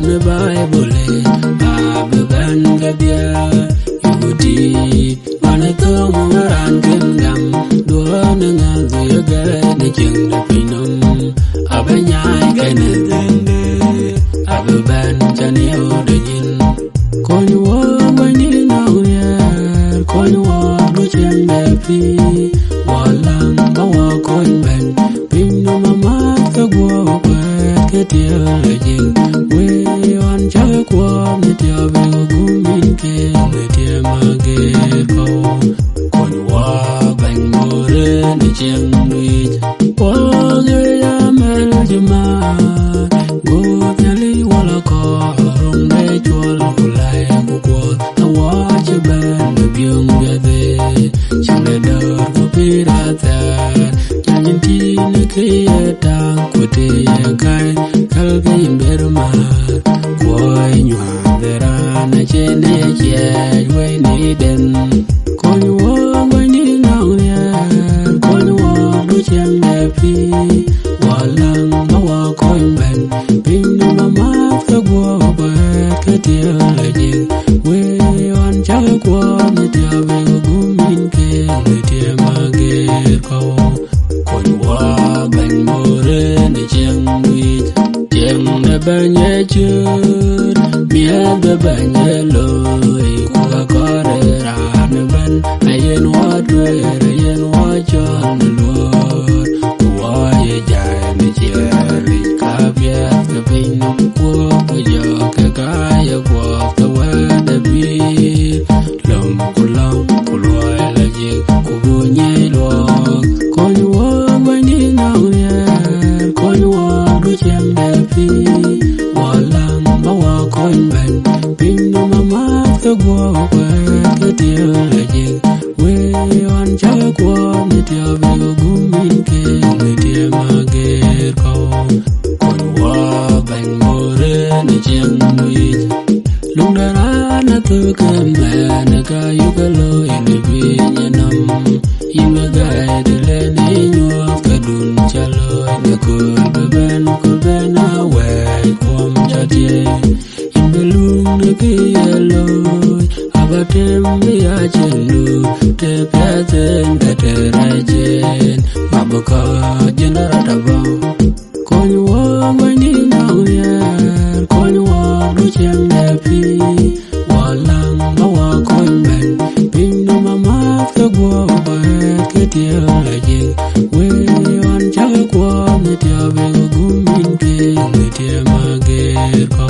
ne Bible abeban gadia yuti wane to maran kendam do ne nganzu yaga ne jeng de pinum abanya gane dende abeban chanio de jin konyo bani na uya konyo do chen de pi walang bawa kon ben pinum mama ka go ke tia jing we on cha kwa ne tia be gumin ke ne tia mage ko konyo ban more ne jeng lui wa ge ya mel jma go tali wala ko rum de chol kulai ku ko awa che ben byung ge de chang de dor ko pirata chang ti ne ke ta ko te kai kal ge ber ma ko nywa de ra na che ne che we ni den ko nywa ba ni na ya ko nywa du chang de pi walang ma wa ko ben pin ma ma ka go ba ka ti la ji we on cha ko ne ti ave go min ke ne ti ma ge ko nywa ban more ne chang wi chang ne ba nye chur bia ba ba nye lo ku ka ko re ra ne ban ayen wa dwe ayen wa chan lo ku wa ye ja ne che ri ka bia ka pin ku ku yo ka ya ku ka wa da bi lom ku lo la je ku bu nye lo ko nywa ba ni na ya ko nywa du chen de pi walang ba wa ko ben pin no mama ka go ba ka ti la je we on cha ko ne ti ave go gumin ke ne ti ma ge ko nywa ban more ne chen lui lung da ra na tu ka ma na ka yu ka lo in bi nya nam ima ga de le ni nyu ka dun cha lo ne ko ben na we kom cha tie in be lung ne ke lo abatem bi a chen lu te pa ten da te ra chen ma ba ka jenara ta ba konyo ba ni na ya konyo du chen de pi walang ba wa kon ben pin no mama ka go ba ke ti la ji we on cha ko ne ti ave go gumin ke ne ti ma ge ko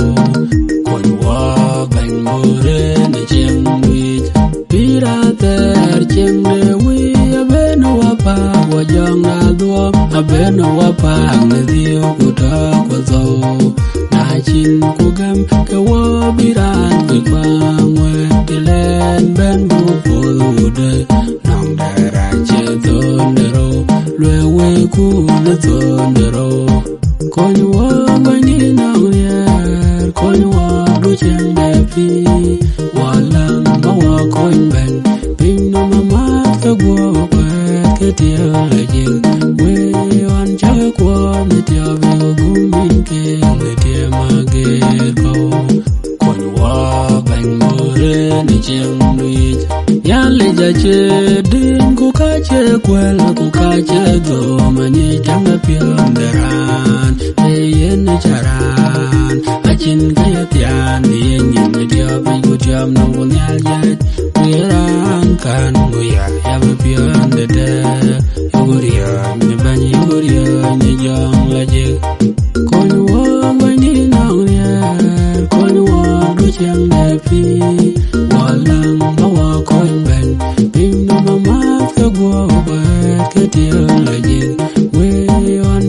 konyo ban more ne chen wi pira ter chen de wi abeno wa pa wa jong na do abeno wa pa ne dio ku ta ko zo na chin ku gam ka wa biran ku kwa mwe ti len ben bu pu de nong da ra che ton de ro lwe we ku ne ton de ro ko nywa ba ni na ya ko nywa du chen de pi walang ba wa ko ben pin no mama ka go ba ke ti la ji we on cha ko ne ti ave go gumin ke ne ti ma ge ko nywa ban more ne chen lui ya le ja che din ku ka che kwel ku ka che go ma ni tang na pi de ran e yen charan a chin ka ya tian ni yen ne dia ba ku jam no ko nya ya we ran kan bu ya ba pi de de yuria ni ba ni yuria ni jang la je ko nywa ba ni na ya ko nywa du chen de pi walang ba wa ko ben pin no mama ka go ba ke ti la je we on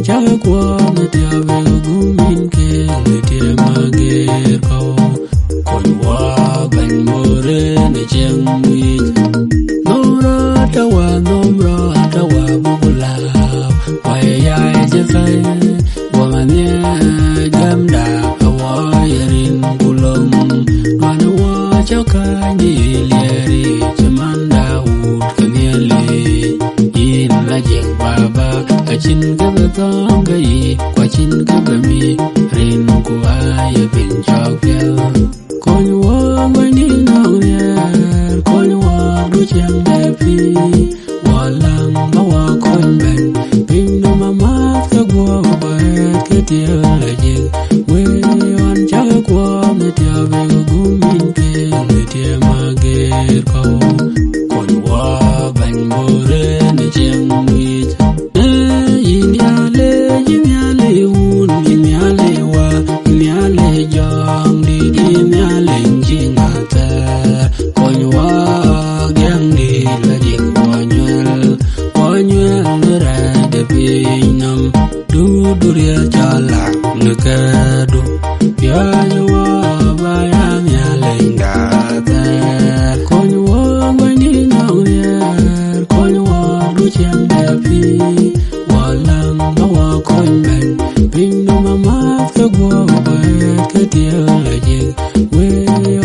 mat ka gwo bet ka tia la jing we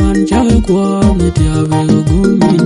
on cha kwa me tia be gumin